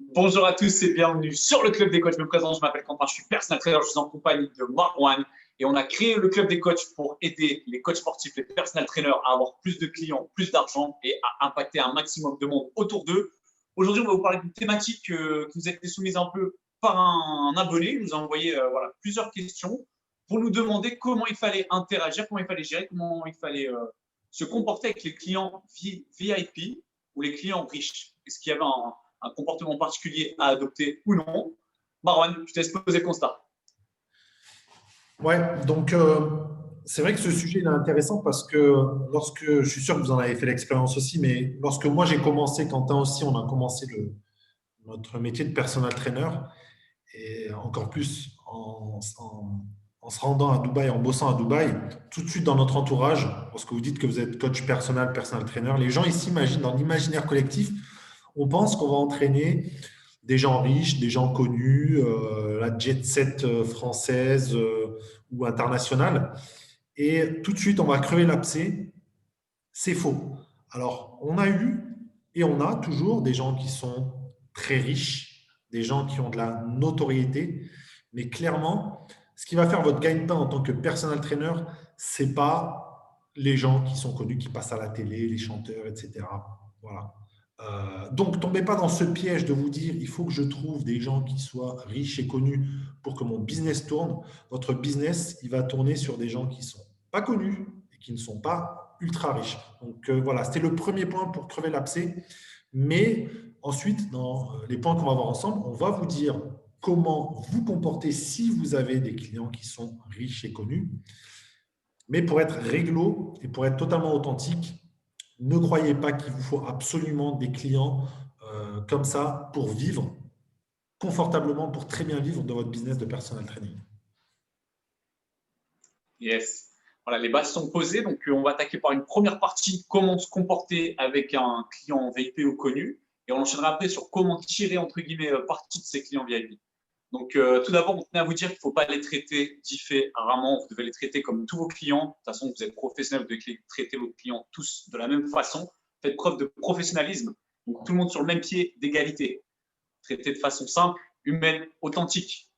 Bonjour à tous et bienvenue sur le Club des Coachs. Je me présente, je m'appelle Quentin, je suis personal trainer, je suis en compagnie de Marwan et on a créé le Club des Coachs pour aider les coachs sportifs, les personal trainers à avoir plus de clients, plus d'argent et à impacter un maximum de monde autour d'eux. Aujourd'hui, on va vous parler d'une thématique qui nous a été soumise un peu par un abonné. Il nous a envoyé plusieurs questions pour nous demander comment il fallait interagir, comment il fallait gérer, comment il fallait se comporter avec les clients VIP ou les clients riches. Est-ce qu'il y avait un comportement particulier à adopter ou non? Marwan, je te laisse poser le constat. Ouais, donc c'est vrai que ce sujet il est intéressant parce que lorsque, je suis sûr que vous en avez fait l'expérience aussi, mais lorsque moi j'ai commencé, Quentin aussi, on a commencé notre métier de personal trainer et encore plus en se rendant à Dubaï, en bossant à Dubaï, tout de suite dans notre entourage, lorsque vous dites que vous êtes coach personnel, personal trainer, les gens ici imaginent, dans l'imaginaire collectif, on pense qu'on va entraîner des gens riches, des gens connus, la jet set française ou internationale. Et tout de suite, on va crever l'abcès. C'est faux. Alors, on a eu et on a toujours des gens qui sont très riches, des gens qui ont de la notoriété, mais clairement, ce qui va faire votre gagne-pain en tant que personal trainer, c'est pas les gens qui sont connus, qui passent à la télé, les chanteurs, etc. Voilà. Donc, tombez pas dans ce piège de vous dire il faut que je trouve des gens qui soient riches et connus pour que mon business tourne. Votre business, il va tourner sur des gens qui sont pas connus et qui ne sont pas ultra riches. Donc voilà, c'était le premier point pour crever l'abcès. Mais ensuite, dans les points qu'on va voir ensemble, on va vous dire comment vous comporter si vous avez des clients qui sont riches et connus. Mais pour être réglo et pour être totalement authentique, ne croyez pas qu'il vous faut absolument des clients comme ça pour vivre confortablement, pour très bien vivre de votre business de personal training. Yes. Voilà, les bases sont posées. Donc, on va attaquer par une première partie, comment se comporter avec un client VIP ou connu. Et on enchaînera après sur comment tirer, entre guillemets, partie de ces clients VIP. Donc, tout d'abord, on tenait à vous dire qu'il ne faut pas les traiter différemment. Vous devez les traiter comme tous vos clients. De toute façon, vous êtes professionnel, vous devez traiter vos clients tous de la même façon. Faites preuve de professionnalisme. Donc, tout le monde sur le même pied d'égalité. Traiter de façon simple, humaine, authentique.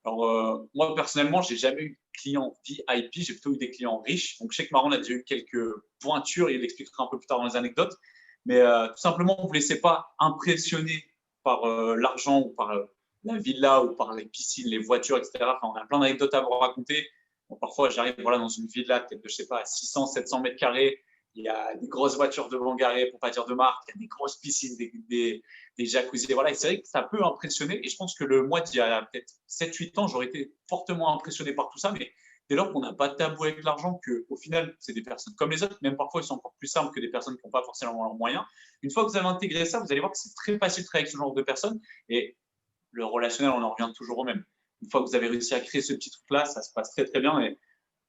Alors, moi, personnellement, je n'ai jamais eu de client VIP, j'ai plutôt eu des clients riches. Donc, je sais que Marron a déjà eu quelques pointures, il l'expliquera un peu plus tard dans les anecdotes. Mais tout simplement, ne vous laissez pas impressionner par l'argent ou par la villa ou par les piscines, les voitures, etc. Enfin, on a plein d'anecdotes à vous raconter. Bon, parfois, j'arrive dans une villa, peut-être de, je sais pas, 600, 700 mètres carrés. Il y a des grosses voitures devant garées, pour pas dire de marque. Il y a des grosses piscines, des jacuzzis. Voilà, et c'est vrai que ça peut impressionner. Et je pense que le mois d'il y a peut-être 7-8 ans, j'aurais été fortement impressionné par tout ça. Mais dès lors qu'on n'a pas de tabou avec l'argent, qu'au final, c'est des personnes comme les autres, même parfois, ils sont encore plus simples que des personnes qui n'ont pas forcément leurs moyens. Une fois que vous avez intégré ça, vous allez voir que c'est très facile de travailler avec ce genre de personnes. Et le relationnel, on en revient toujours au même. Une fois que vous avez réussi à créer ce petit truc-là, ça se passe très, très bien. Et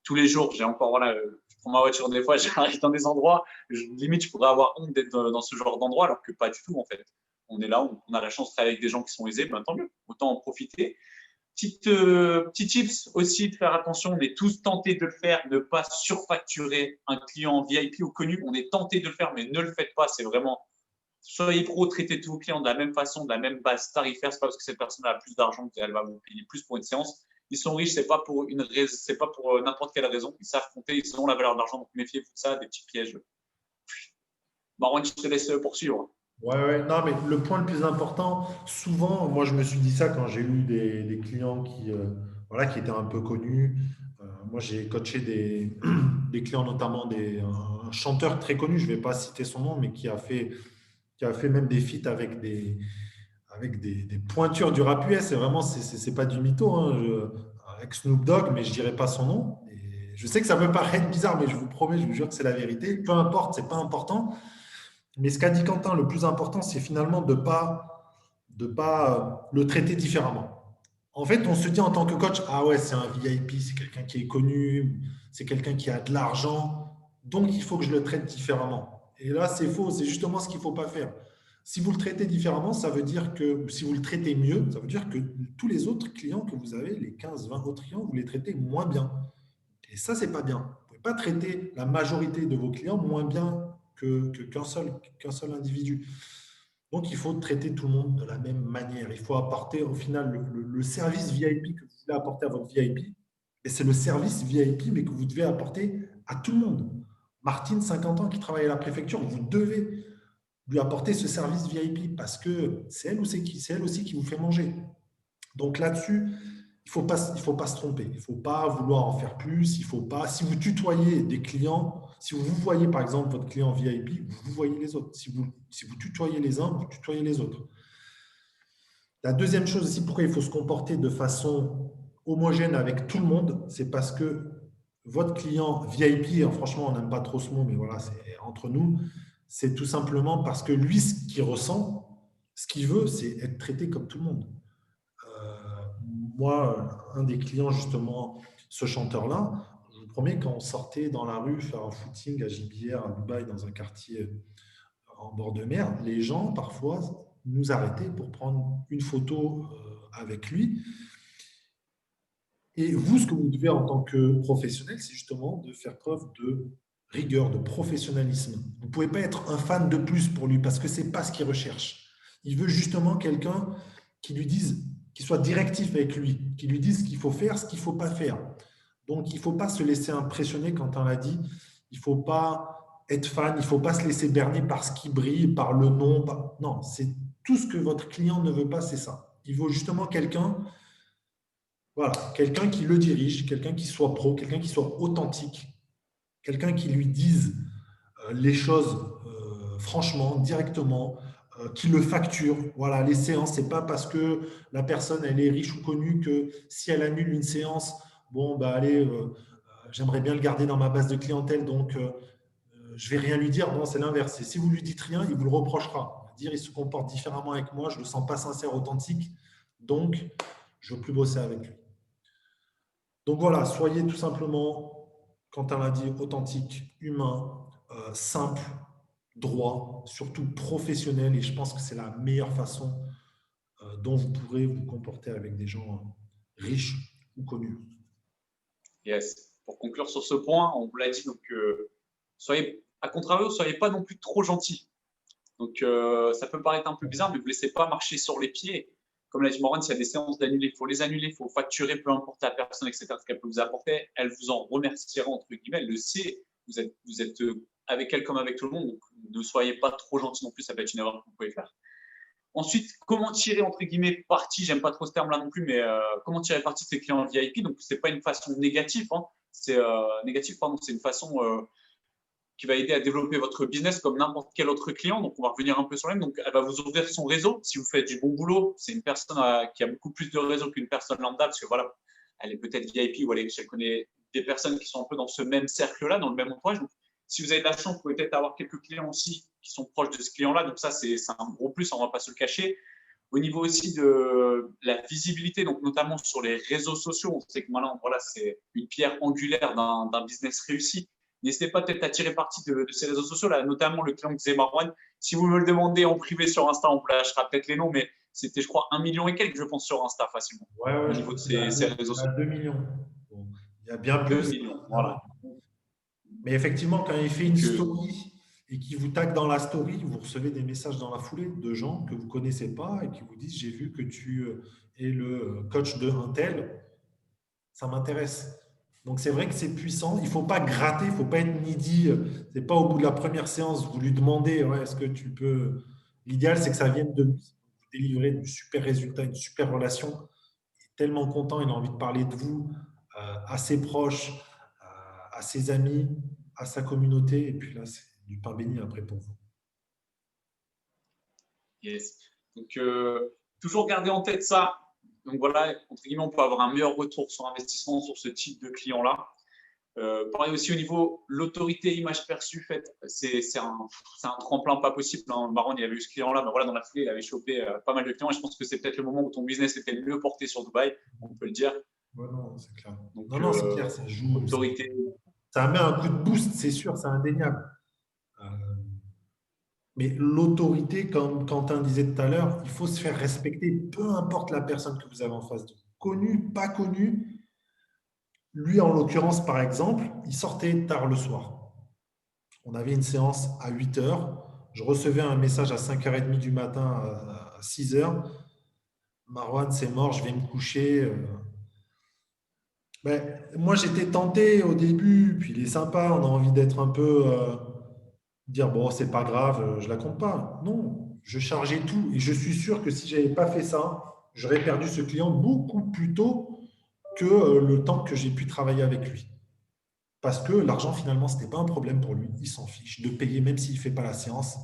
tous les jours, j'ai encore, je prends ma voiture des fois, j'arrive dans des endroits, limite, je pourrais avoir honte d'être dans ce genre d'endroit, alors que pas du tout, en fait. On est là, on a la chance de travailler avec des gens qui sont aisés, ben, tant mieux, autant en profiter. Petit tips aussi de faire attention, on est tous tentés de le faire, ne pas surfacturer un client VIP ou connu. On est tenté de le faire, mais ne le faites pas. C'est vraiment, soyez pro, traitez tous vos clients de la même façon, de la même base tarifaire. C'est pas parce que cette personne a plus d'argent qu'elle va vous payer plus pour une séance. Ils sont riches, c'est pas pour c'est pas pour n'importe quelle raison. Ils savent compter, ils ont la valeur d'argent. Donc méfiez-vous de ça, des petits pièges. Marwan, je te laisse poursuivre. Ouais, ouais, non, mais le point le plus important, souvent, moi je me suis dit ça quand j'ai eu des clients voilà, qui étaient un peu connus. Moi j'ai coaché des clients, notamment un chanteur très connu, je ne vais pas citer son nom, mais qui a fait même des feats avec des pointures du rap US. C'est vraiment, c'est pas du mytho, hein, avec Snoop Dogg, mais je dirais pas son nom. Et je sais que ça peut paraître bizarre, mais je vous promets, je vous jure que c'est la vérité. Peu importe, c'est pas important. Mais ce qu'a dit Quentin, le plus important, c'est finalement de pas le traiter différemment. En fait, on se dit en tant que coach, ah ouais, c'est un VIP, c'est quelqu'un qui est connu, c'est quelqu'un qui a de l'argent, donc il faut que je le traite différemment. Et là, c'est faux, c'est justement ce qu'il ne faut pas faire. Si vous le traitez différemment, ça veut dire que, si vous le traitez mieux, ça veut dire que tous les autres clients que vous avez, les 15, 20 autres clients, vous les traitez moins bien. Et ça, c'est pas bien. Vous ne pouvez pas traiter la majorité de vos clients moins bien qu'un seul individu. Donc, il faut traiter tout le monde de la même manière. Il faut apporter au final le service VIP que vous voulez apporter à votre VIP. Et c'est le service VIP, mais que vous devez apporter à tout le monde. Martine, 50 ans, qui travaille à la préfecture, vous devez lui apporter ce service VIP parce que c'est elle aussi qui vous fait manger. Donc là-dessus, il faut pas se tromper. Il ne faut pas vouloir en faire plus. Il faut pas. Si vous tutoyez des clients, si vous voyez par exemple votre client VIP, vous voyez les autres. Si vous tutoyez les uns, vous tutoyez les autres. La deuxième chose aussi, pourquoi il faut se comporter de façon homogène avec tout le monde, c'est parce que votre client VIP, hein, franchement, on n'aime pas trop ce mot, mais voilà, c'est entre nous, c'est tout simplement parce que lui, ce qu'il ressent, ce qu'il veut, c'est être traité comme tout le monde. Euh, Moi, un des clients, justement, ce chanteur-là, je vous promets, quand on sortait dans la rue faire un footing à JBR, à Dubaï, dans un quartier en bord de mer, les gens, parfois, nous arrêtaient pour prendre une photo avec lui. Et vous, ce que vous devez en tant que professionnel, c'est justement de faire preuve de rigueur, de professionnalisme. Vous ne pouvez pas être un fan de plus pour lui parce que ce n'est pas ce qu'il recherche. Il veut justement quelqu'un qui lui dise, qui soit directif avec lui, qui lui dise ce qu'il faut faire, ce qu'il ne faut pas faire. Donc, il ne faut pas se laisser impressionner quand on l'a dit. Il ne faut pas être fan, il ne faut pas se laisser berner par ce qui brille, par le nom. Non, c'est tout ce que votre client ne veut pas, c'est ça. Il veut justement quelqu'un, voilà, quelqu'un qui le dirige, quelqu'un qui soit pro, quelqu'un qui soit authentique, quelqu'un qui lui dise les choses franchement, directement, qui le facture. Voilà, les séances, c'est pas parce que la personne elle est riche ou connue que si elle annule une séance, bon bah allez, j'aimerais bien le garder dans ma base de clientèle, donc je vais rien lui dire. Bon, c'est l'inverse. Et si vous lui dites rien, il vous le reprochera. Il va dire il se comporte différemment avec moi, je le sens pas sincère, authentique, donc je veux plus bosser avec lui. Donc voilà, soyez tout simplement, quand on l'a dit, authentique, humain, simple, droit, surtout professionnel. Et je pense que c'est la meilleure façon dont vous pourrez vous comporter avec des gens riches ou connus. Yes. Pour conclure sur ce point, on vous l'a dit, donc soyez, à contrario, soyez pas non plus trop gentil. Donc ça peut paraître un peu bizarre, mais vous ne laissez pas marcher sur les pieds. Comme l'a dit Morane, s'il y a des séances d'annuler, il faut les annuler, il faut facturer, peu importe la personne, etc., ce qu'elle peut vous apporter. Elle vous en remerciera, entre guillemets, elle le sait. Vous êtes avec elle comme avec tout le monde, donc ne soyez pas trop gentil non plus, ça peut être une erreur que vous pouvez faire. Ensuite, comment tirer entre guillemets parti, j'aime pas trop ce terme-là non plus, mais comment tirer parti de ses clients VIP. Donc, c'est pas une façon négative, hein. C'est c'est une façon qui va aider à développer votre business comme n'importe quel autre client. Donc, on va revenir un peu sur elle. Donc, elle va vous ouvrir son réseau. Si vous faites du bon boulot, c'est une personne qui a beaucoup plus de réseau qu'une personne lambda, parce que voilà, elle est peut-être VIP ou elle connaît des personnes qui sont un peu dans ce même cercle-là, dans le même entourage. Donc, si vous avez de la chance, vous pouvez peut-être avoir quelques clients aussi qui sont proches de ce client-là. Donc, ça, c'est un gros plus, on ne va pas se le cacher. Au niveau aussi de la visibilité, donc notamment sur les réseaux sociaux, on sait que maintenant, voilà, c'est une pierre angulaire d'un business réussi. N'hésitez pas peut-être à tirer parti de ces réseaux sociaux, là, notamment le client que disait Marwan. Si vous me le demandez en privé sur Insta, on vous lâchera peut-être les noms, mais c'était, je crois, 1 million et quelques, je pense, sur Insta facilement, Ouais, ouais, au je niveau crois de qu'il est ces réseaux à sociaux. 2 millions. Bon, il y a bien 2 plus. millions, voilà. Mais effectivement, quand il fait une Donc, story et qu'il vous tag dans la story, vous recevez des messages dans la foulée de gens que vous ne connaissez pas et qui vous disent j'ai vu que tu es le coach de un tel, ça m'intéresse. Donc c'est vrai que c'est puissant. Il ne faut pas gratter, il ne faut pas être needy. C'est pas au bout de la première séance, vous lui demandez ouais, est-ce que tu peux. L'idéal, c'est que ça vienne de lui. Vous délivrez de super résultat, une super relation. Il est tellement content, il a envie de parler de vous à ses proches, à ses amis, à sa communauté. Et puis là, c'est du pain béni après pour vous. yes. Donc toujours garder en tête ça. Donc voilà, entre guillemets, on peut avoir un meilleur retour sur investissement sur ce type de client-là. Pareil aussi au niveau l'autorité, image perçue, c'est un tremplin pas possible. Hein. Baron, il avait eu ce client-là, ben voilà, dans la foulée, il avait chopé pas mal de clients. Et je pense que c'est peut-être le moment où ton business était le mieux porté sur Dubaï, on peut le dire. Ouais, non, c'est clair. Donc, Non, non, c'est clair, ça joue. autorité. Ça met un coup de boost, c'est sûr, c'est indéniable. Euh, mais l'autorité, comme Quentin disait tout à l'heure, il faut se faire respecter, peu importe la personne que vous avez en face de vous. Connu, pas connu. Lui, en l'occurrence, par exemple, il sortait tard le soir. On avait une séance à 8 heures. Je recevais un message à 5h30 du matin, à 6h. Marwan, c'est mort, je vais me coucher. Ben, moi, j'étais tenté au début, puis il est sympa, on a envie d'être un peu, dire, bon, c'est pas grave, je la compte pas. Non, je chargeais tout et je suis sûr que si j'avais pas fait ça, j'aurais perdu ce client beaucoup plus tôt que le temps que j'ai pu travailler avec lui. Parce que l'argent, finalement, ce n'était pas un problème pour lui. Il s'en fiche de payer même s'il ne fait pas la séance.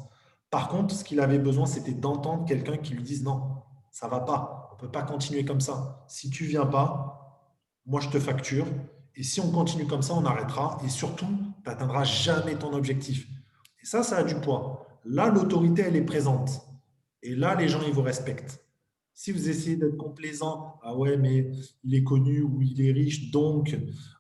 Par contre, ce qu'il avait besoin, c'était d'entendre quelqu'un qui lui dise non, ça ne va pas. On ne peut pas continuer comme ça. Si tu ne viens pas, moi, je te facture. Et si on continue comme ça, on arrêtera. Et surtout, tu n'atteindras jamais ton objectif. Et ça a du poids. Là, l'autorité, elle est présente. Et là, les gens, ils vous respectent. Si vous essayez d'être complaisant, ah ouais, mais il est connu ou il est riche, donc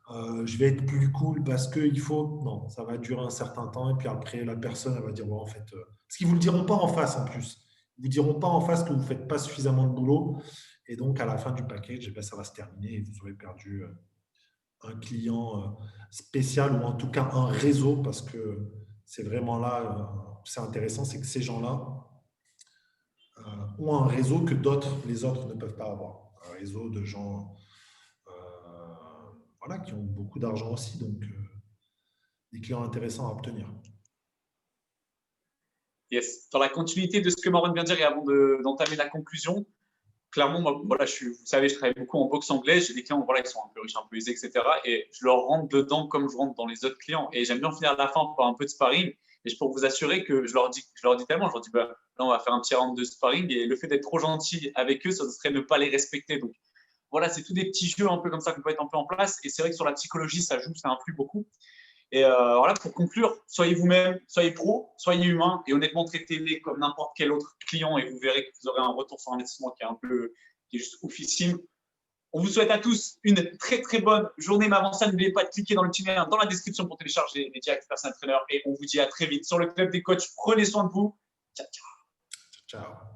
je vais être plus cool parce qu'il faut. Non, ça va durer un certain temps et puis après, la personne, elle va dire, bon, en fait, parce qu'ils ne vous le diront pas en face en plus. Ils ne vous diront pas en face que vous ne faites pas suffisamment de boulot. Et donc, à la fin du package, eh ben, ça va se terminer et vous aurez perdu un client spécial ou en tout cas un réseau parce que c'est vraiment là, c'est intéressant, c'est que ces gens-là, ont un réseau que les autres ne peuvent pas avoir. Un réseau de gens euh, voilà, qui ont beaucoup d'argent aussi, donc des clients intéressants à obtenir. Yes. Dans la continuité de ce que Marwan vient de dire et avant d'entamer la conclusion, clairement, moi, voilà, vous savez, je travaille beaucoup en boxe anglaise. J'ai des clients, voilà, qui sont un peu riches, un peu aisés, etc. Et je leur rentre dedans comme je rentre dans les autres clients. Et j'aime bien finir à la fin par un peu de sparring. Et je peux vous assurer que je leur dis tellement, je leur dis, bah, là, on va faire un petit round de sparring. Et le fait d'être trop gentil avec eux, ça serait ne pas les respecter. Donc, voilà, c'est tous des petits jeux un peu comme ça qu'on peut être un peu en place. Et c'est vrai que sur la psychologie, ça joue, ça influe beaucoup. Et voilà, pour conclure, soyez vous-même, soyez pro, soyez humain et honnêtement, traitez-les comme n'importe quel autre client et vous verrez que vous aurez un retour sur investissement qui est juste oufissime. On vous souhaite à tous une très très bonne journée. Mais avant ça, n'oubliez pas de cliquer dans le petit lien dans la description pour télécharger les directs Personal Trainer et on vous dit à très vite sur le club des coachs. Prenez soin de vous. Ciao, ciao. Ciao.